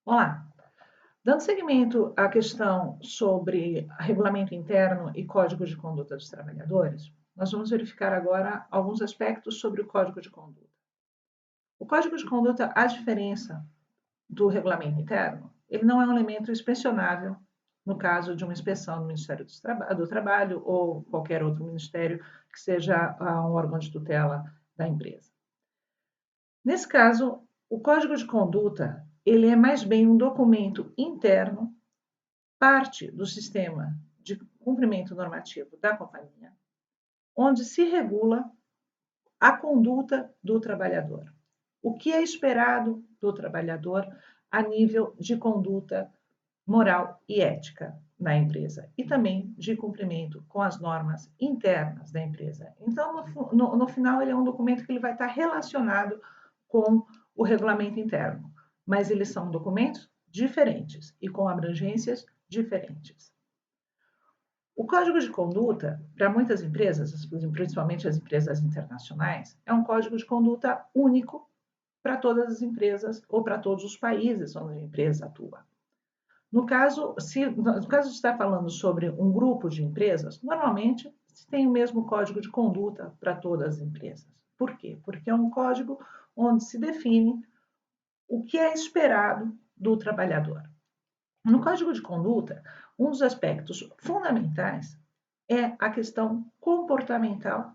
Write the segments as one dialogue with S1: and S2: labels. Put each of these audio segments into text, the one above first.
S1: Olá! Dando seguimento à questão sobre regulamento interno e código de conduta dos trabalhadores, nós vamos verificar agora alguns aspectos sobre o código de conduta. O código de conduta, à diferença do regulamento interno, ele não é um elemento inspecionável no caso de uma inspeção do Ministério do Trabalho ou qualquer outro ministério que seja um órgão de tutela da empresa. Nesse caso, o código de conduta ele é mais bem um documento interno, parte do sistema de cumprimento normativo da companhia, onde se regula a conduta do trabalhador. O que é esperado do trabalhador a nível de conduta moral e ética na empresa e também de cumprimento com as normas internas da empresa. Então, no final, ele é um documento que ele vai estar relacionado com o regulamento interno, mas eles são documentos diferentes e com abrangências diferentes. O código de conduta, para muitas empresas, principalmente as empresas internacionais, é um código de conduta único para todas as empresas ou para todos os países onde a empresa atua. No caso de estar falando sobre um grupo de empresas, normalmente se tem o mesmo código de conduta para todas as empresas. Por quê? Porque é um código onde se define o que é esperado do trabalhador. No código de conduta, um dos aspectos fundamentais é a questão comportamental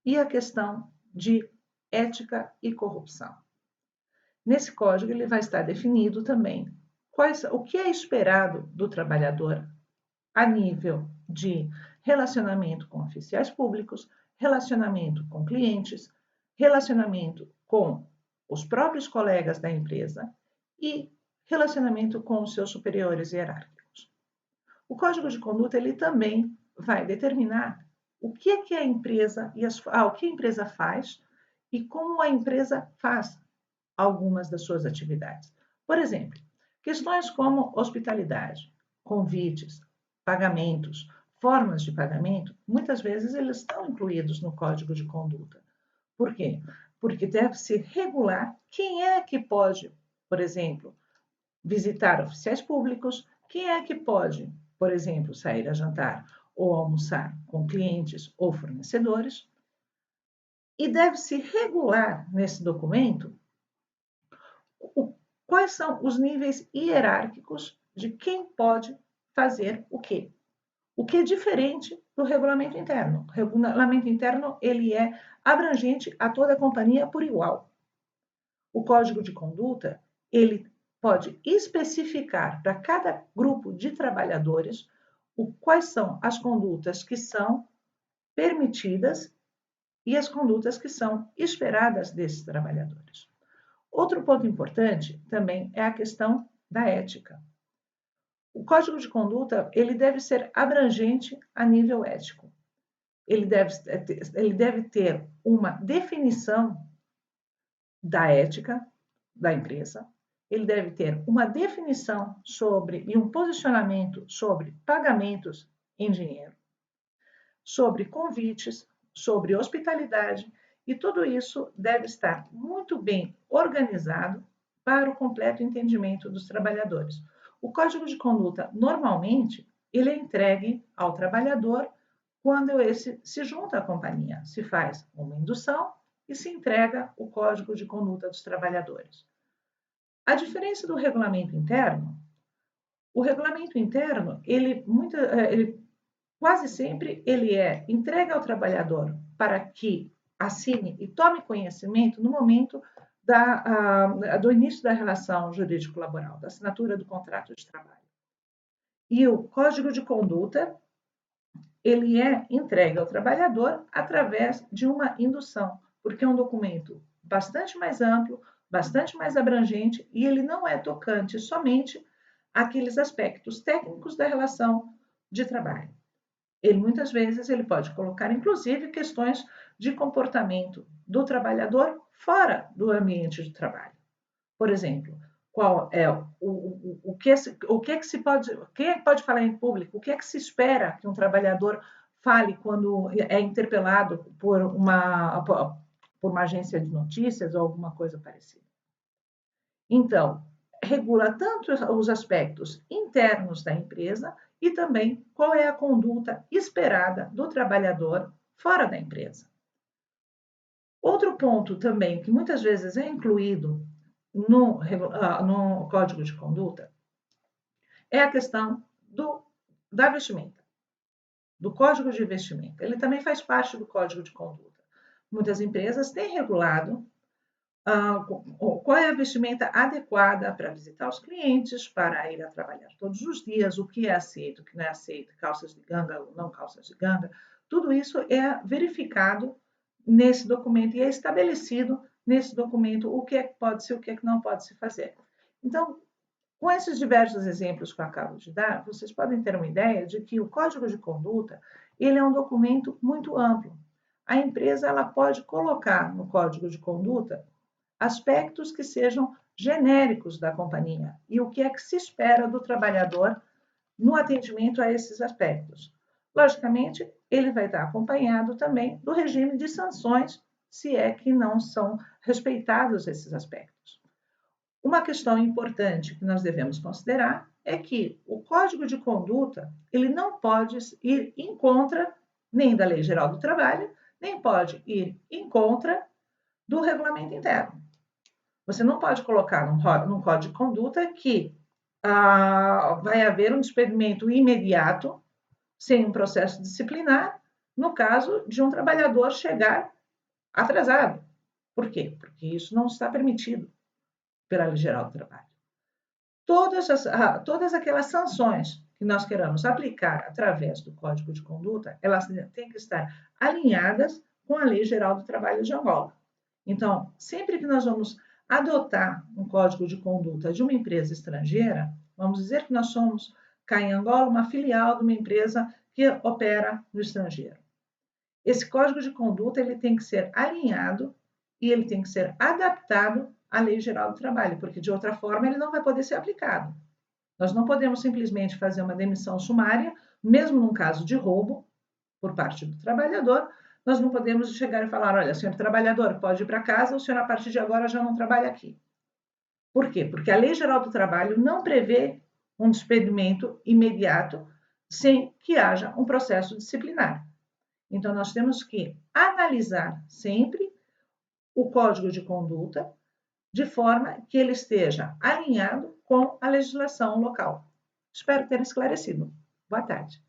S1: e a questão de ética e corrupção. Nesse código, ele vai estar definido também o que é esperado do trabalhador a nível de relacionamento com oficiais públicos, relacionamento com clientes, relacionamento com os próprios colegas da empresa e relacionamento com os seus superiores hierárquicos. O código de conduta ele também vai determinar o que é que a empresa o que a empresa faz e como a empresa faz algumas das suas atividades. Por exemplo, questões como hospitalidade, convites, pagamentos, formas de pagamento, muitas vezes eles estão incluídos no código de conduta. Por quê? Porque deve-se regular quem é que pode, por exemplo, visitar oficiais públicos, quem é que pode, por exemplo, sair a jantar ou almoçar com clientes ou fornecedores, e deve-se regular nesse documento quais são os níveis hierárquicos de quem pode fazer o quê. O que é diferente do regulamento interno. O regulamento interno ele é abrangente a toda a companhia por igual. O código de conduta ele pode especificar para cada grupo de trabalhadores quais são as condutas que são permitidas e as condutas que são esperadas desses trabalhadores. Outro ponto importante também é a questão da ética. O código de conduta ele deve ser abrangente a nível ético. Ele deve ter uma definição da ética da empresa, ele deve ter uma definição e um posicionamento sobre pagamentos em dinheiro, sobre convites, sobre hospitalidade, e tudo isso deve estar muito bem organizado para o completo entendimento dos trabalhadores. O código de conduta, normalmente, ele é entregue ao trabalhador quando esse se junta à companhia. Se faz uma indução e se entrega o código de conduta dos trabalhadores. A diferença do regulamento interno, o regulamento interno, ele quase sempre ele é entregue ao trabalhador para que assine e tome conhecimento no momento do início da relação jurídico-laboral, da assinatura do contrato de trabalho. E o código de conduta, ele é entregue ao trabalhador através de uma indução, porque é um documento bastante mais amplo, bastante mais abrangente, e ele não é tocante somente àqueles aspectos técnicos da relação de trabalho. Ele muitas vezes ele pode colocar, inclusive, questões de comportamento do trabalhador fora do ambiente de trabalho. Por exemplo, qual é o que é que se pode, quem é que pode falar em público? O que é que se espera que um trabalhador fale quando é interpelado por uma agência de notícias ou alguma coisa parecida? Então, regula tanto os aspectos internos da empresa e também qual é a conduta esperada do trabalhador fora da empresa. Outro ponto também que muitas vezes é incluído no código de conduta é a questão da vestimenta, do código de vestimenta. Ele também faz parte do código de conduta. Muitas empresas têm regulado qual é a vestimenta adequada para visitar os clientes, para ir a trabalhar todos os dias, o que é aceito, o que não é aceito, calças de ganga ou não calças de ganga. Tudo isso é verificado nesse documento e é estabelecido nesse documento o que é que pode ser, o que é que não pode se fazer. Então, com esses diversos exemplos que eu acabo de dar, vocês podem ter uma ideia de que o Código de Conduta ele é um documento muito amplo. A empresa ela pode colocar no Código de Conduta aspectos que sejam genéricos da companhia e o que é que se espera do trabalhador no atendimento a esses aspectos. Logicamente, ele vai estar acompanhado também do regime de sanções, se é que não são respeitados esses aspectos. Uma questão importante que nós devemos considerar é que o Código de Conduta ele não pode ir em contra nem da Lei Geral do Trabalho, nem pode ir em contra do regulamento interno. Você não pode colocar num Código de Conduta que vai haver um despedimento imediato, sem um processo disciplinar, no caso de um trabalhador chegar atrasado. Por quê? Porque isso não está permitido pela Lei Geral do Trabalho. Todas aquelas sanções que nós queramos aplicar através do Código de Conduta, elas têm que estar alinhadas com a Lei Geral do Trabalho de Angola. Então, sempre que nós vamos adotar um código de conduta de uma empresa estrangeira, vamos dizer que nós somos, cá em Angola, uma filial de uma empresa que opera no estrangeiro. Esse código de conduta ele tem que ser alinhado e ele tem que ser adaptado à Lei Geral do Trabalho, porque de outra forma ele não vai poder ser aplicado. Nós não podemos simplesmente fazer uma demissão sumária, mesmo num caso de roubo por parte do trabalhador, nós não podemos chegar e falar, olha, senhor trabalhador, pode ir para casa, o senhor a partir de agora já não trabalha aqui. Por quê? Porque a Lei Geral do Trabalho não prevê um despedimento imediato sem que haja um processo disciplinar. Então, nós temos que analisar sempre o Código de Conduta de forma que ele esteja alinhado com a legislação local. Espero ter esclarecido. Boa tarde.